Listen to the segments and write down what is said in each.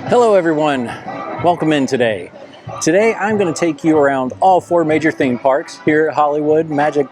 Hello everyone, welcome in today. Today I'm going to take you around all four major theme parks here at Hollywood, Magic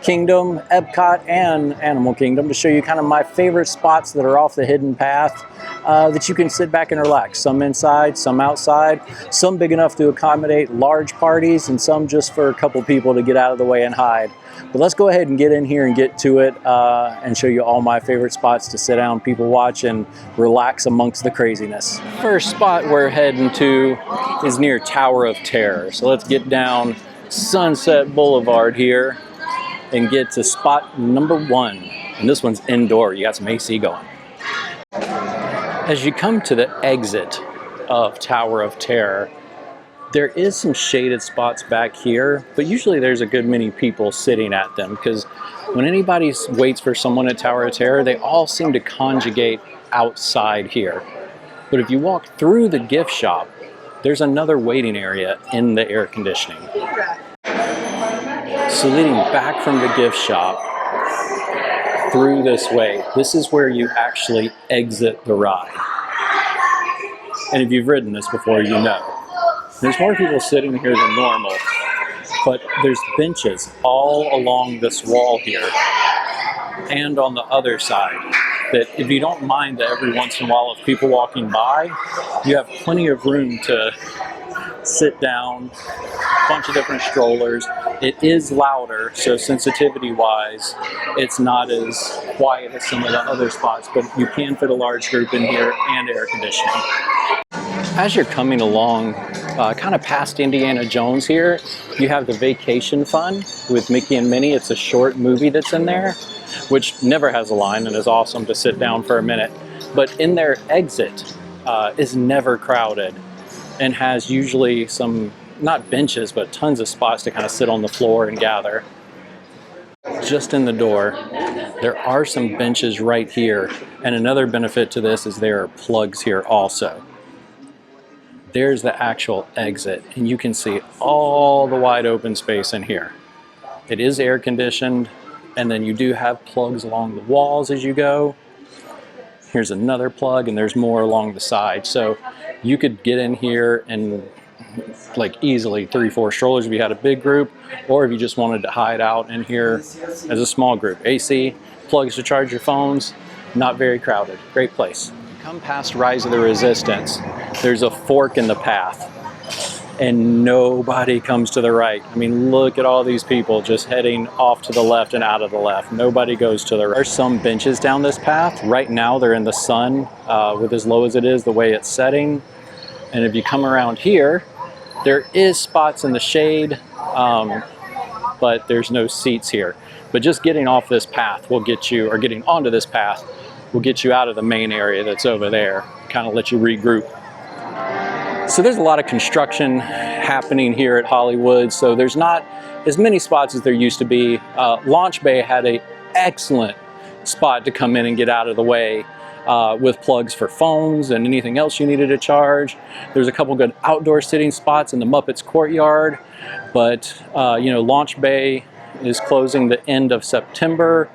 Kingdom, EPCOT, and Animal Kingdom to show you kind of my favorite spots that are off the hidden path that you can sit back and relax. Some inside, some outside, some big enough to accommodate large parties, and some just for a couple people to get out of the way and hide. But let's go ahead and get in here and get to it and show you all my favorite spots to sit down, people watch, and relax amongst the craziness. First spot we're heading to is near Tower of Terror. So let's get down Sunset Boulevard here and get to spot number 1. And this one's indoor, you got some AC going. As you come to the exit of Tower of Terror, there is some shaded spots back here, but usually there's a good many people sitting at them because when anybody waits for someone at Tower of Terror, they all seem to congregate outside here. But if you walk through the gift shop, there's another waiting area in the air conditioning. So leading back from the gift shop through this way, this is where you actually exit the ride. And if you've ridden this before, you know. There's more people sitting here than normal, but there's benches all along this wall here and on the other side that if you don't mind that every once in a while of people walking by, you have plenty of room to sit down, a bunch of different strollers. It is louder, so sensitivity-wise, it's not as quiet as some of the other spots, but you can fit a large group in here and air conditioning. As you're coming along, kind of past Indiana Jones here, you have the Vacation Fun with Mickey and Minnie. It's a short movie that's in there, which never has a line and is awesome to sit down for a minute. But in their exit is never crowded and has usually some, not benches, but tons of spots to kind of sit on the floor and gather. Just in the door, there are some benches right here. And another benefit to this is there are plugs here also. There's the actual exit, and you can see all the wide open space in here. It is air conditioned, and then you do have plugs along the walls as you go. Here's another plug, and there's more along the side. So you could get in here and like easily 3-4 strollers if you had a big group, or if you just wanted to hide out in here as a small group. AC, plugs to charge your phones, not very crowded. Great place. Come past Rise of the Resistance, there's a fork in the path and nobody comes to the right. I mean, look at all these people just heading off to the left and out of the left. Nobody goes to the right. There's some benches down this path. Right now they're in the sun with as low as it is, the way it's setting. And if you come around here, there is spots in the shade, but there's no seats here. But just getting off this path will get you, or getting onto this path, will get you out of the main area that's over there, kind of let you regroup. So there's a lot of construction happening here at Hollywood, so there's not as many spots as there used to be. Launch Bay had an excellent spot to come in and get out of the way with plugs for phones and anything else you needed to charge. There's a couple good outdoor sitting spots in the Muppets Courtyard, but you know, Launch Bay is closing the end of September.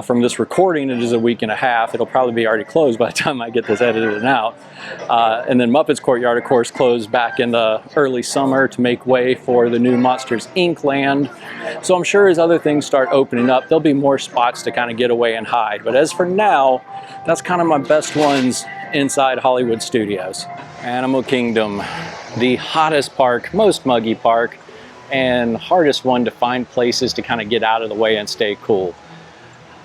From this recording, it is a week and a half. It'll probably be already closed by the time I get this edited and out. And then Muppets Courtyard, of course, closed back in the early summer to make way for the new Monsters, Inc. land. So I'm sure as other things start opening up, there'll be more spots to kind of get away and hide. But as for now, that's kind of my best ones inside Hollywood Studios. Animal Kingdom, the hottest park, most muggy park, and hardest one to find places to kind of get out of the way and stay cool.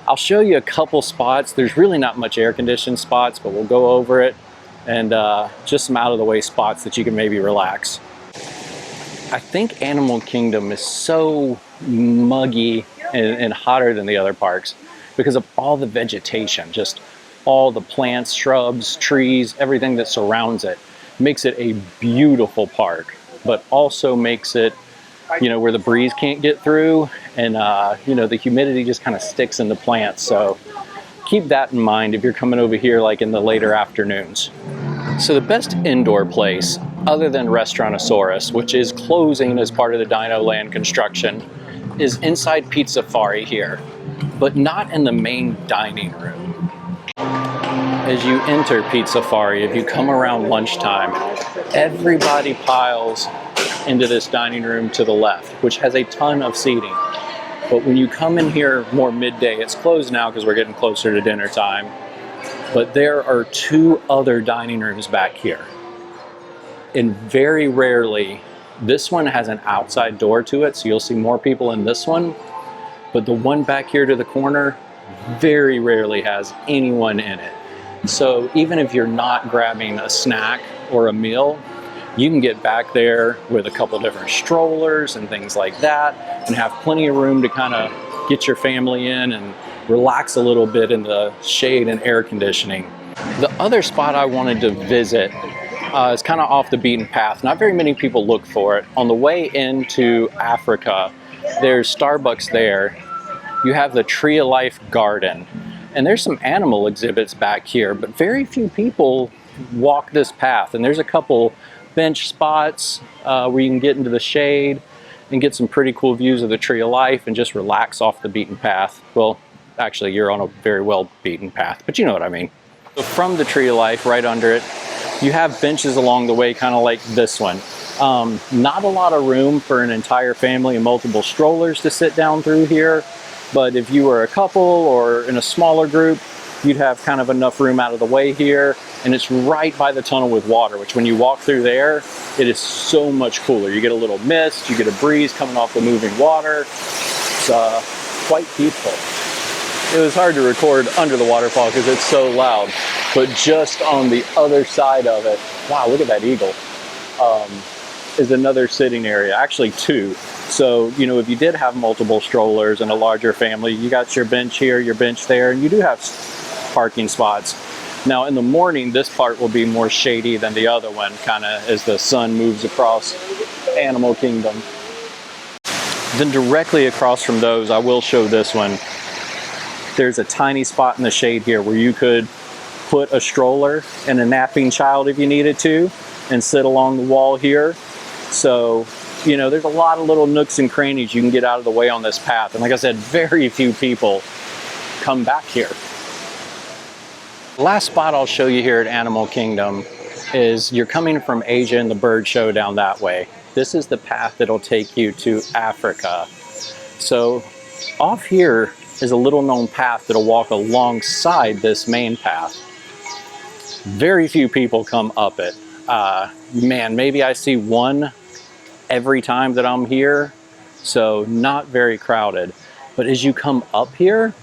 I'll show you a couple spots. There's really not much air-conditioned spots, but we'll go over it, and just some out-of-the-way spots that you can maybe relax. I think Animal Kingdom is so muggy and hotter than the other parks because of all the vegetation, just all the plants, shrubs, trees, everything that surrounds it. Makes it a beautiful park, but also makes it, you know, where the breeze can't get through, and you know, the humidity just kind of sticks in the plants. So keep that in mind if you're coming over here like in the later afternoons. So the best indoor place other than Restaurantosaurus, which is closing as part of the Dino Land construction, is inside Pizza Safari here, but not in the main dining room. as you enter Pizza Safari, if you come around lunchtime, everybody piles into this dining room to the left, which has a ton of seating. But when you come in here more midday, it's closed now because we're getting closer to dinner time, but there are 2 other dining rooms back here. And very rarely, this one has an outside door to it, so you'll see more people in this one. But the one back here to the corner very rarely has anyone in it. So even if you're not grabbing a snack or a meal, you can get back there with a couple different strollers and things like that and have plenty of room to kind of get your family in and relax a little bit in the shade and air conditioning. The other spot I wanted to visit is kind of off the beaten path. Not very many people look for it. On the way into Africa, there's Starbucks there. You have the Tree of Life Garden, and there's some animal exhibits back here, but very few people walk this path. And there's a couple bench spots where you can get into the shade and get some pretty cool views of the Tree of Life and just relax off the beaten path. Well, actually, you're on a very well beaten path, but you know what I mean. So from the Tree of Life, right under it, you have benches along the way, kind of like this one. Not a lot of room for an entire family and multiple strollers to sit down through here, but if you were a couple or in a smaller group, you'd have kind of enough room out of the way here. And it's right by the tunnel with water, which when you walk through there, it is so much cooler. You get a little mist, you get a breeze coming off the moving water. It's quite peaceful. It was hard to record under the waterfall because it's so loud, but just on the other side of it, wow, look at that eagle, is another sitting area, actually 2. So, you know, if you did have multiple strollers and a larger family, you got your bench here, your bench there, and you do have parking spots. Now in the morning, this part will be more shady than the other one, kind of as the sun moves across Animal Kingdom. Then directly across from those, I will show this one. There's a tiny spot in the shade here where you could put a stroller and a napping child if you needed to and sit along the wall here. So, you know, there's a lot of little nooks and crannies you can get out of the way on this path. And like I said, very few people come back here. The last spot I'll show you here at Animal Kingdom is you're coming from Asia and the bird show down that way. This is the path that'll take you to Africa. So off here is a little known path that'll walk alongside this main path. Very few people come up it. Man, maybe I see one every time that I'm here, so not very crowded. But as you come up here,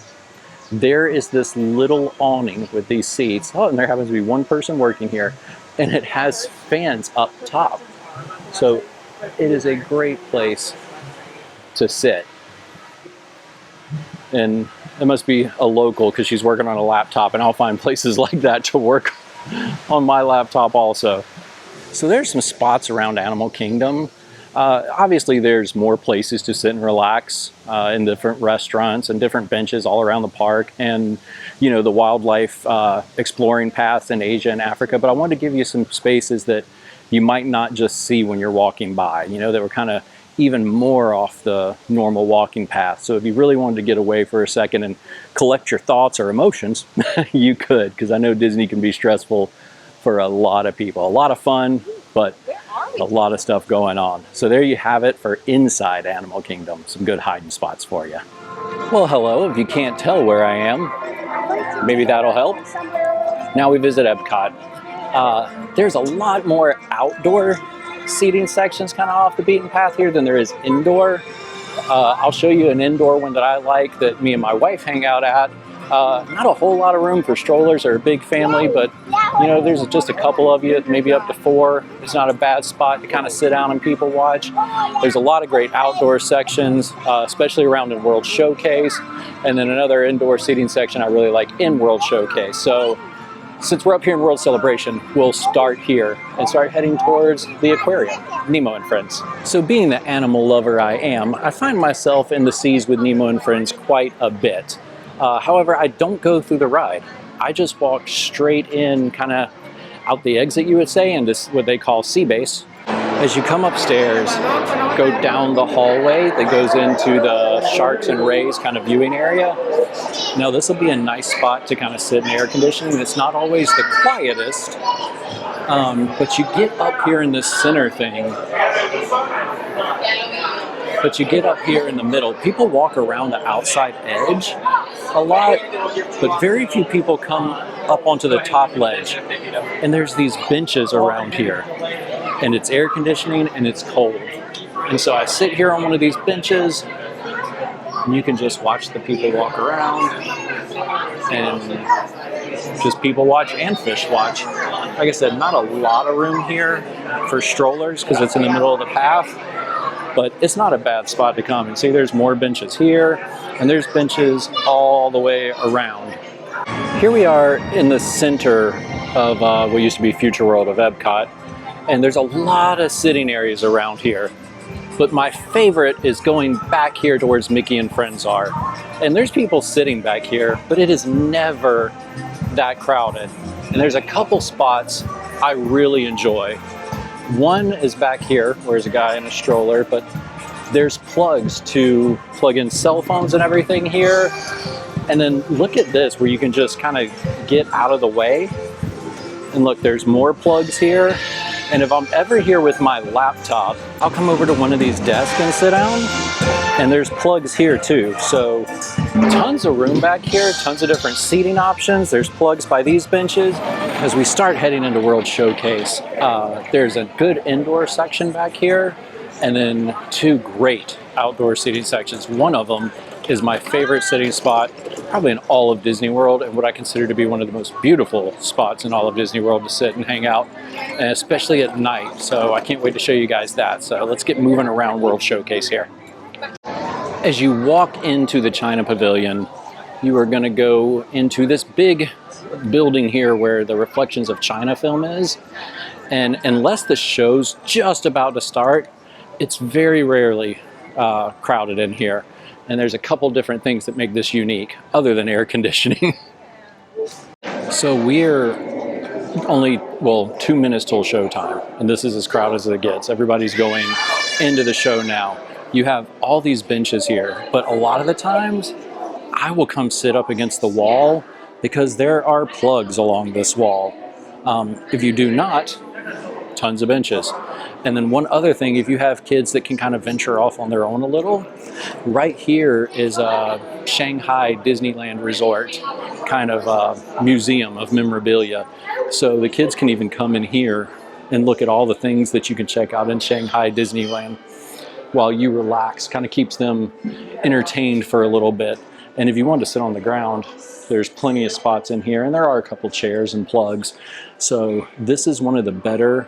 there is this little awning with these seats. Oh, and there happens to be one person working here, and it has fans up top. So it is a great place to sit. And it must be a local because she's working on a laptop, and I'll find places like that to work on my laptop also. So there's some spots around Animal Kingdom. Obviously there's more places to sit and relax in different restaurants and different benches all around the park, and you know, the wildlife exploring paths in Asia and Africa. But I wanted to give you some spaces that you might not just see when you're walking by, you know, that were kind of even more off the normal walking path. So if you really wanted to get away for a second and collect your thoughts or emotions, you could, because I know Disney can be stressful for a lot of people. A lot of fun, but a lot of stuff going on. So there you have it for inside Animal Kingdom. Some good hiding spots for you. Well, hello. If you can't tell where I am, maybe that'll help. Now we visit EPCOT. There's a lot more outdoor seating sections kind of off the beaten path here than there is indoor. I'll show you an indoor one that I like that me and my wife hang out at. Not a whole lot of room for strollers or a big family, but you know, there's just a couple of you, maybe up to 4. It's not a bad spot to kind of sit down and people watch. There's a lot of great outdoor sections, especially around in World Showcase, and then another indoor seating section I really like in World Showcase. So since we're up here in World Celebration, we'll start here and start heading towards the aquarium, Nemo and Friends. So being the animal lover I am, I find myself in the seas with Nemo and Friends quite a bit. However, I don't go through the ride. I just walk straight in, kind of out the exit, you would say, and this what they call sea base. As you come upstairs, go down the hallway that goes into the the sharks and rays kind of viewing area. Now this will be a nice spot to kind of sit in air conditioning. It's not always the quietest, but you get up here in this center thing. But you get up here in the middle. People walk around the outside edge a lot, but very few people come up onto the top ledge. And there's these benches around here, and it's air conditioning and it's cold. And so I sit here on one of these benches, and you can just watch the people walk around, and just people watch and fish watch. Like I said, not a lot of room here for strollers because it's in the middle of the path, but it's not a bad spot to come. And see, there's more benches here, and there's benches all the way around. Here we are in the center of what used to be Future World of EPCOT, and there's a lot of sitting areas around here. But my favorite is going back here towards Mickey and Friends are. And there's people sitting back here, but it is never that crowded. And there's a couple spots I really enjoy. One is back here, where there's a guy in a stroller, but there's plugs to plug in cell phones and everything here. And then look at this, where you can just kind of get out of the way. And look, there's more plugs here. And if I'm ever here with my laptop, I'll come over to one of these desks and sit down. And there's plugs here too. So tons of room back here, tons of different seating options. There's plugs by these benches. As we start heading into World Showcase, there's a good indoor section back here, and then two great outdoor seating sections. One of them is my favorite sitting spot, probably in all of Disney World, and what I consider to be one of the most beautiful spots in all of Disney World to sit and hang out, and especially at night. So I can't wait to show you guys that. So let's get moving around World Showcase here. As you walk into the China Pavilion, you are going to go into this big building here where the Reflections of China film is. And unless the show's just about to start, it's very rarely crowded in here. And there's a couple different things that make this unique, other than air conditioning. So we're only, 2 minutes till showtime, and this is as crowded as it gets. Everybody's going into the show now. You have all these benches here, but a lot of the times, I will come sit up against the wall because there are plugs along this wall. If you do not, tons of benches. And then one other thing, if you have kids that can kind of venture off on their own a little, right here is a Shanghai Disneyland Resort kind of museum of memorabilia. So the kids can even come in here and look at all the things that you can check out in Shanghai Disneyland while you relax. Kind of keeps them entertained for a little bit. And if you want to sit on the ground, there's plenty of spots in here, and there are a couple chairs and plugs. So this is one of the better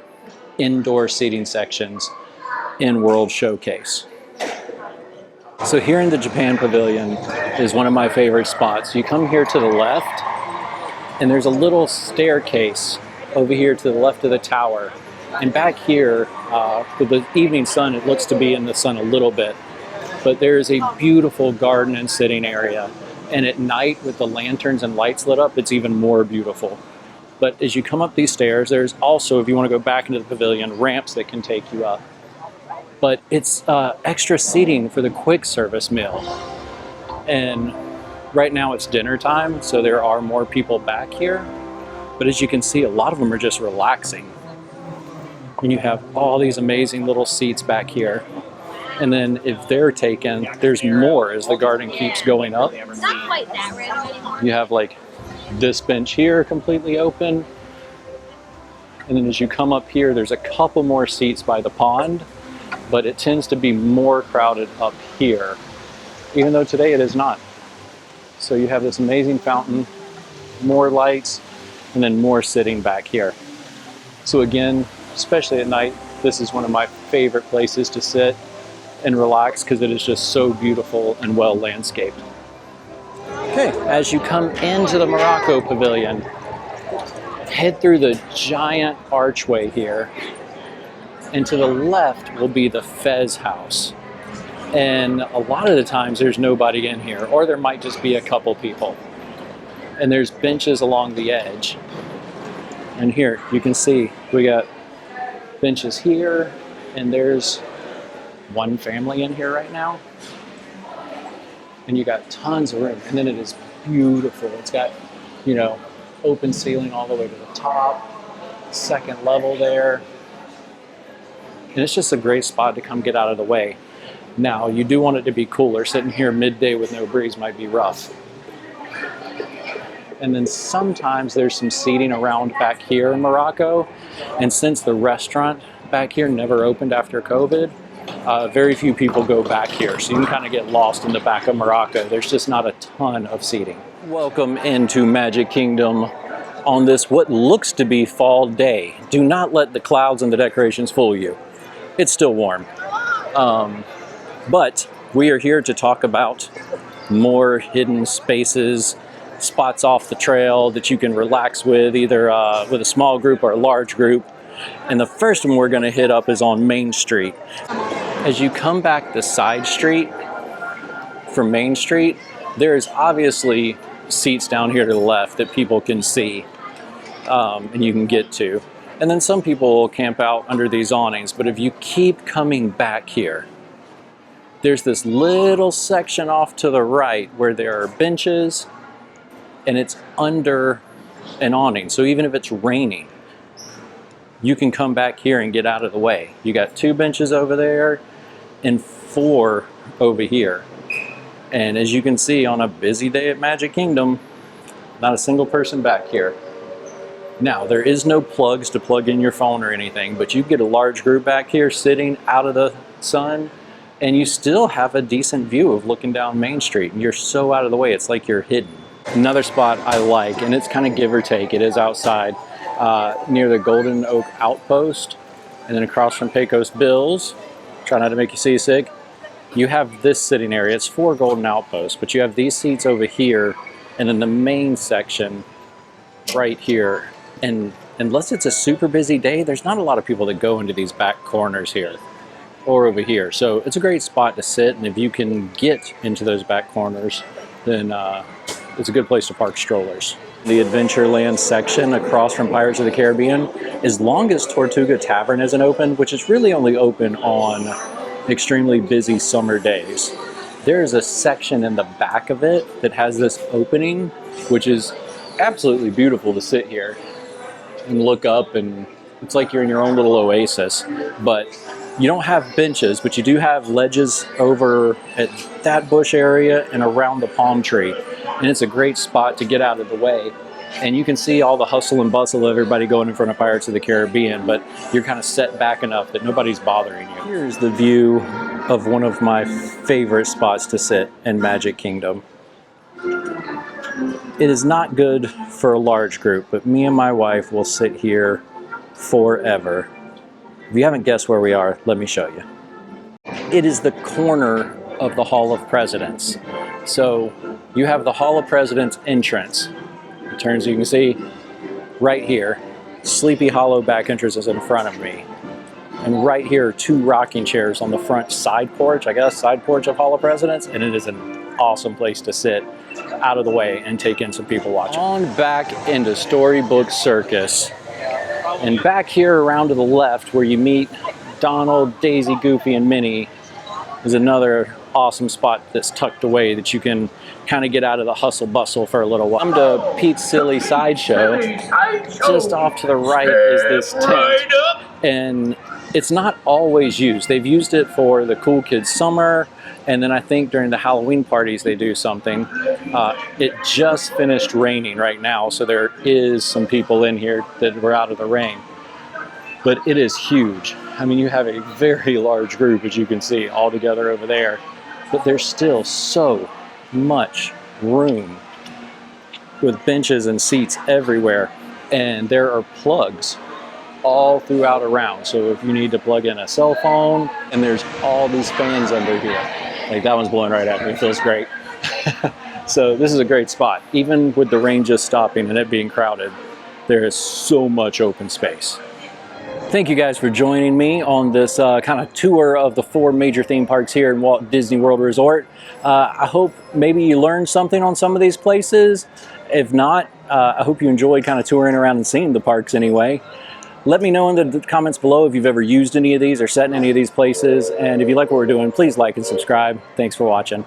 indoor seating sections in World Showcase. So here in the Japan Pavilion is one of my favorite spots. You come here to the left, and there's a little staircase over here to the left of the tower. And back here, with the evening sun, it looks to be in the sun a little bit. But there's a beautiful garden and sitting area. And at night, with the lanterns and lights lit up, it's even more beautiful. But as you come up these stairs, there's also, if you want to go back into the pavilion, ramps that can take you up. But it's extra seating for the quick service meal. And right now it's dinner time, so there are more people back here. But as you can see, a lot of them are just relaxing. And you have all these amazing little seats back here. And then if they're taken, there's more as the garden keeps going up. You have like this bench here completely open. And then as you come up here, there's a couple more seats by the pond, but it tends to be more crowded up here, even though today it is not. So you have this amazing fountain, more lights, and then more sitting back here. So again, especially at night, this is one of my favorite places to sit and relax because it is just so beautiful and well landscaped. Okay, as you come into the Morocco Pavilion, head through the giant archway here, and to the left will be the Fez house. And a lot of the times there's nobody in here, or there might just be a couple people. And there's benches along the edge. And here you can see we got benches here, and there's one family in here right now. and you got tons of room. And then it is beautiful. It's got, you know, open ceiling all the way to the top, second level there. And it's just a great spot to come get out of the way. Now, you do want it to be cooler. Sitting here midday with no breeze might be rough. And then sometimes there's some seating around back here in Morocco. And since the restaurant back here never opened after COVID, very few people go back here. So you can kind of get lost in the back of Morocco. There's just not a ton of seating. Welcome into Magic Kingdom on this what looks to be fall day. Do not let the clouds and the decorations fool you. It's still warm. But we are here to talk about more hidden spaces, spots off the trail that you can relax with, either with a small group or a large group. And the first one we're going to hit up is on Main Street. As you come back the side street from Main Street, there is obviously seats down here to the left that people can see and you can get to. And then some people will camp out under these awnings. But if you keep coming back here, there's this little section off to the right where there are benches and it's under an awning. So even if it's raining, you can come back here and get out of the way. You got 2 benches over there and 4 over here. And as you can see on a busy day at Magic Kingdom, not a single person back here. Now, there is no plugs to plug in your phone or anything, but you get a large group back here sitting out of the sun, and you still have a decent view of looking down Main Street, and you're so out of the way, it's like you're hidden. Another spot I like, and it's kind of give or take, it is outside near the Golden Oak Outpost, and then across from Pecos Bill's, try not to make you seasick, you have this sitting area. It's 4 Golden Outposts, but you have these seats over here, and then the main section right here. And unless it's a super busy day, there's not a lot of people that go into these back corners here or over here. So it's a great spot to sit, and if you can get into those back corners, then it's a good place to park strollers. The Adventureland section across from Pirates of the Caribbean, as long as Tortuga Tavern isn't open, which is really only open on extremely busy summer days, there's a section in the back of it that has this opening, which is absolutely beautiful to sit here and look up, and it's like you're in your own little oasis. But you don't have benches, but you do have ledges over at that bush area and around the palm tree. And it's a great spot to get out of the way. And you can see all the hustle and bustle of everybody going in front of Pirates of the Caribbean, but you're kind of set back enough that nobody's bothering you. Here's the view of one of my favorite spots to sit in Magic Kingdom. It is not good for a large group, but me and my wife will sit here forever. If you haven't guessed where we are, let me show you. It is the corner of the Hall of Presidents. So you have the Hall of Presidents entrance. It turns, you can see right here, Sleepy Hollow back entrance is in front of me. And right here are 2 rocking chairs on the front side porch, I guess, side porch of Hall of Presidents, and it is an awesome place to sit out of the way and take in some people watching. On back into Storybook Circus. And back here around to the left where you meet Donald, Daisy, Goofy, and Minnie is another awesome spot that's tucked away that you can kind of get out of the hustle bustle for a little while. Come to Pete's Silly Sideshow. Just off to the right is this tent. And it's not always used. They've used it for the Cool Kids Summer, and then I think during the Halloween parties they do something. It just finished raining right now, so there is some people in here that were out of the rain. But it is huge. I mean, you have a very large group, as you can see, all together over there. But there's still so much room with benches and seats everywhere. And there are plugs all throughout around. So if you need to plug in a cell phone, and there's all these fans under here. Like that one's blowing right at me, it feels great. So this is a great spot. Even with the rain just stopping and it being crowded, there is so much open space. Thank you guys for joining me on this kind of tour of the 4 major theme parks here in Walt Disney World Resort. I hope maybe you learned something on some of these places. If not, I hope you enjoyed kind of touring around and seeing the parks anyway. Let me know in the comments below if you've ever used any of these or sat in any of these places. And if you like what we're doing, please like and subscribe. Thanks for watching.